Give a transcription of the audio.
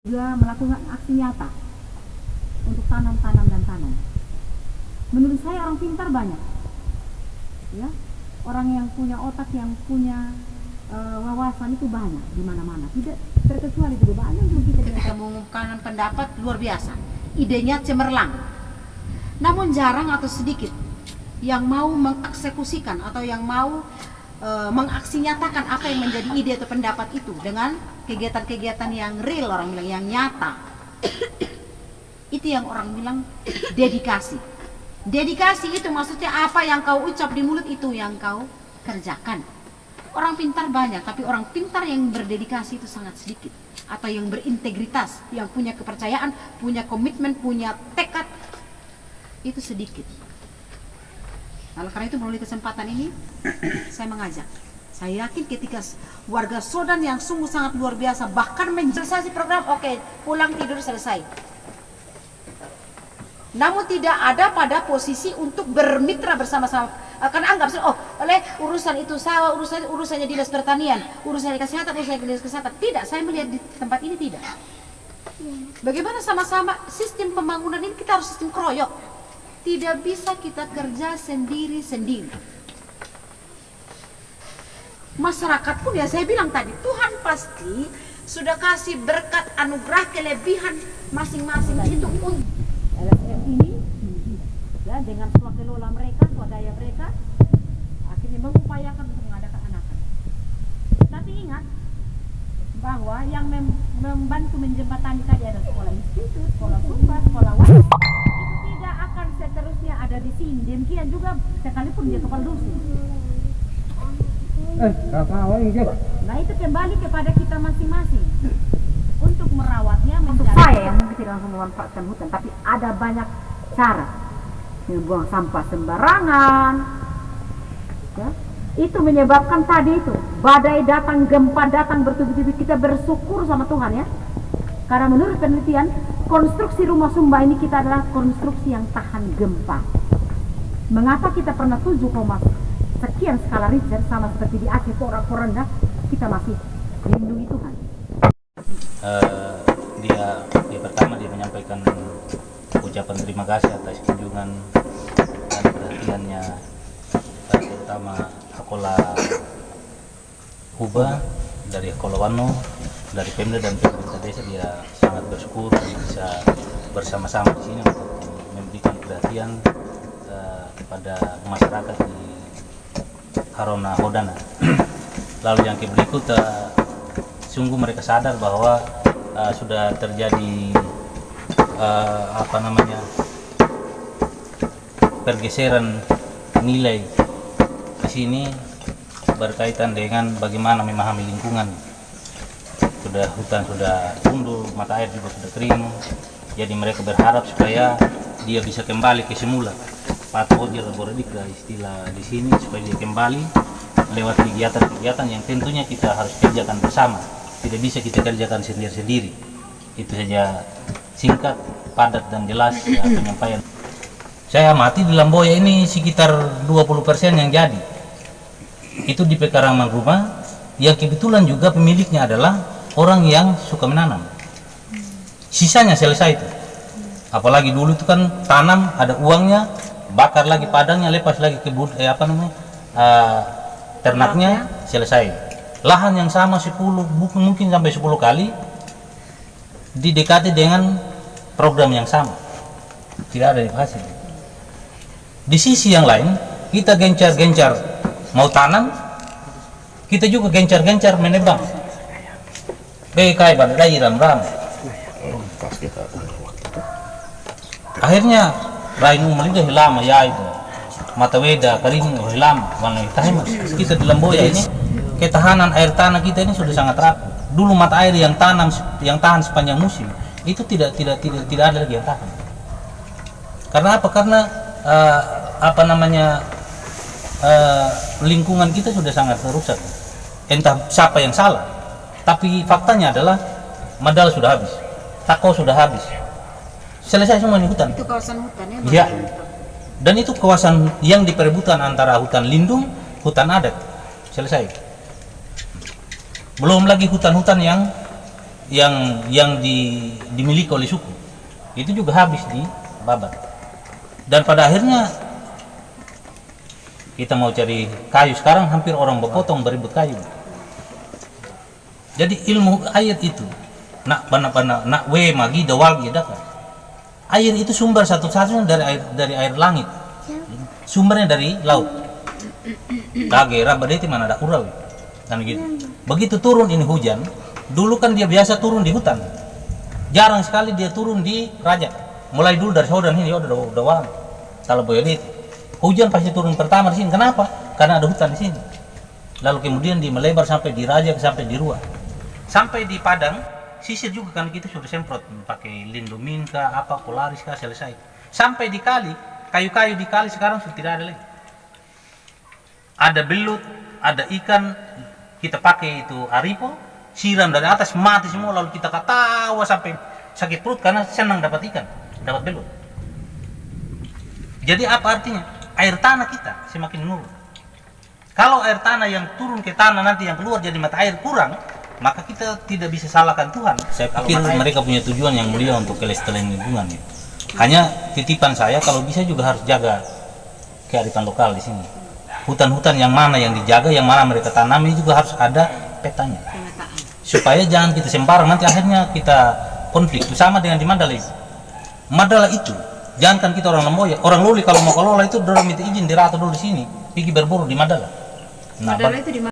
juga melakukan aksi nyata untuk tanam dan tanam. Menurut saya orang pintar banyak, ya, orang yang punya otak, yang punya wawasan itu banyak di mana-mana. Tidak terkecuali itu banyak yang kita bisa mengungkapkan pendapat luar biasa, idenya cemerlang. Namun jarang atau sedikit yang mau mengeksekusikan atau yang mau mengaksi nyatakan apa yang menjadi ide atau pendapat itu dengan kegiatan-kegiatan yang real, orang bilang yang nyata. Itu yang orang bilang dedikasi. Dedikasi itu maksudnya apa yang kau ucap di mulut itu yang kau kerjakan. Orang pintar banyak, tapi orang pintar yang berdedikasi itu sangat sedikit. Atau yang berintegritas, yang punya kepercayaan, punya komitmen, punya tekad, itu sedikit. Nah, karena itu melalui kesempatan ini saya mengajak. Saya yakin ketika warga Sodan yang sungguh sangat luar biasa bahkan menyelesaikan program, oke, pulang tidur selesai. Namun tidak ada pada posisi untuk bermitra bersama-sama. Karena anggap oleh urusan itu sawah, urusannya dinas pertanian, urusannya kesehatan, urusannya dinas kesehatan. Tidak, saya melihat di tempat ini tidak. Bagaimana sama-sama sistem pembangunan ini kita harus sistem kroyok. Tidak bisa kita kerja sendiri-sendiri. Masyarakat pun, ya saya bilang tadi, Tuhan pasti sudah kasih berkat, anugerah, kelebihan masing-masing itu untuk LSM ini, ya, dengan swakelola mereka, swadaya mereka, akhirnya mengupayakan untuk mengadakan anakan. Tapi ingat bahwa yang membantu menjembatani tadi ada sekolah institut, sekolah sumba, sekolah wadah, itu tidak akan seterusnya ada di sini. Demikian juga sekalipun dia kepala dusun. Nah, itu kembali kepada kita masing-masing untuk merawatnya. Untuk saya yang mungkin tidak langsung memanfaatkan hutan, tapi ada banyak cara. Membuang sampah sembarangan, ya, itu menyebabkan tadi itu badai datang, gempa datang bertubi-tubi. Kita bersyukur sama Tuhan, ya, karena menurut penelitian konstruksi rumah sumba ini kita adalah konstruksi yang tahan gempa. Mengapa kita pernah 7, sekian skala Richter, sama seperti di Aceh, porak-poranda, kita masih melindungi Tuhan. Dia pertama dia menyampaikan ucapan terima kasih atas kunjungan dan perhatiannya, terutama Akola Huba dari Akola Wano, dari Pemda dan pemerintah desa. Dia sangat bersyukur bisa bersama-sama di sini untuk memberikan perhatian kepada masyarakat di Harona Hodana. Lalu yang berikut, sungguh mereka sadar bahwa sudah terjadi pergeseran nilai di sini berkaitan dengan bagaimana memahami lingkungan. Hutan sudah tunduk, mata air juga sudah kering. Jadi mereka berharap supaya dia bisa kembali ke semula. Patojer Borodikra istilah di sini, supaya dia kembali lewat kegiatan-kegiatan yang tentunya kita harus kerjakan bersama. Tidak bisa kita kerjakan sendiri-sendiri. Itu saja, singkat, padat dan jelas ya, penyampaian. Saya amati di Lamboya ini sekitar 20% yang jadi. Itu di pekarangan rumah yang kebetulan juga pemiliknya adalah orang yang suka menanam. Sisanya selesai itu. Apalagi dulu itu kan tanam, ada uangnya, bakar lagi padangnya, lepas lagi ke ternaknya, selesai. Lahan yang sama 10, mungkin sampai 10 kali didekati dengan program yang sama, tidak ada hasil. Di sisi yang lain, kita gencar-gencar mau tanam, kita juga gencar-gencar menebang. Bekai badai ram-ram. Akhirnya rain umur itu hilama ya itu. Mata weda kering hilama, warna hitam. Kita di Lamboya ini ketahanan air tanah kita ini sudah sangat rapuh. Dulu mata air yang tahan sepanjang musim itu tidak ada lagi yang tahan. Karena apa? Karena lingkungan kita sudah sangat rusak. Entah siapa yang salah, tapi faktanya adalah modal sudah habis, takau sudah habis, selesai semua ini hutan. Itu kawasan hutan, Ya. ya? Dan itu kawasan yang diperebutan antara hutan lindung, hutan adat, selesai. Belum lagi hutan-hutan yang dimiliki oleh suku itu juga habis di babat. Dan pada akhirnya kita mau cari kayu, sekarang hampir orang berpotong berebut kayu. Jadi ilmu air itu nak we magi dawal dapat. Air itu sumber satu-satunya dari air langit. Sumbernya dari laut. Dagera badai mana ada urau. Dan gitu. Begitu turun ini hujan, dulu kan dia biasa turun di hutan. Jarang sekali dia turun di raja. Mulai dulu dari Saudan ini udah walang. Kalau boyodit, hujan pasti turun pertama di sini. Kenapa? Karena ada hutan di sini. Lalu kemudian dia melebar sampai di Raja, sampai di Rua, sampai di Padang. Sisir juga kan kita sudah semprot pakai lindomin kah, apa polaris kah, selesai. Sampai di kali, kayu-kayu di kali sekarang sudah tidak ada lagi. Ada belut, ada ikan, kita pakai itu aripo, siram dari atas mati semua, lalu kita ketawa sampai sakit perut karena senang dapat ikan, dapat belut. Jadi apa artinya? Air tanah kita semakin menurun. Kalau air tanah yang turun ke tanah nanti yang keluar jadi mata air kurang, maka kita tidak bisa salahkan Tuhan. Saya pikir mereka punya tujuan yang mulia untuk kelestarian lingkungan. Ya. Hanya titipan saya kalau bisa juga harus jaga kearifan lokal di sini. Hutan-hutan yang mana yang dijaga, yang mana mereka tanam ini juga harus ada petanya. Supaya jangan kita sembarang nanti akhirnya kita konflik. Sama dengan di Mandala itu. Mandala itu jangankan kita orang Lemboya, orang Luli kalau mau kelola itu dorong minta izin dirata dulu di sini, pergi berburu di Mandala. Mandala itu di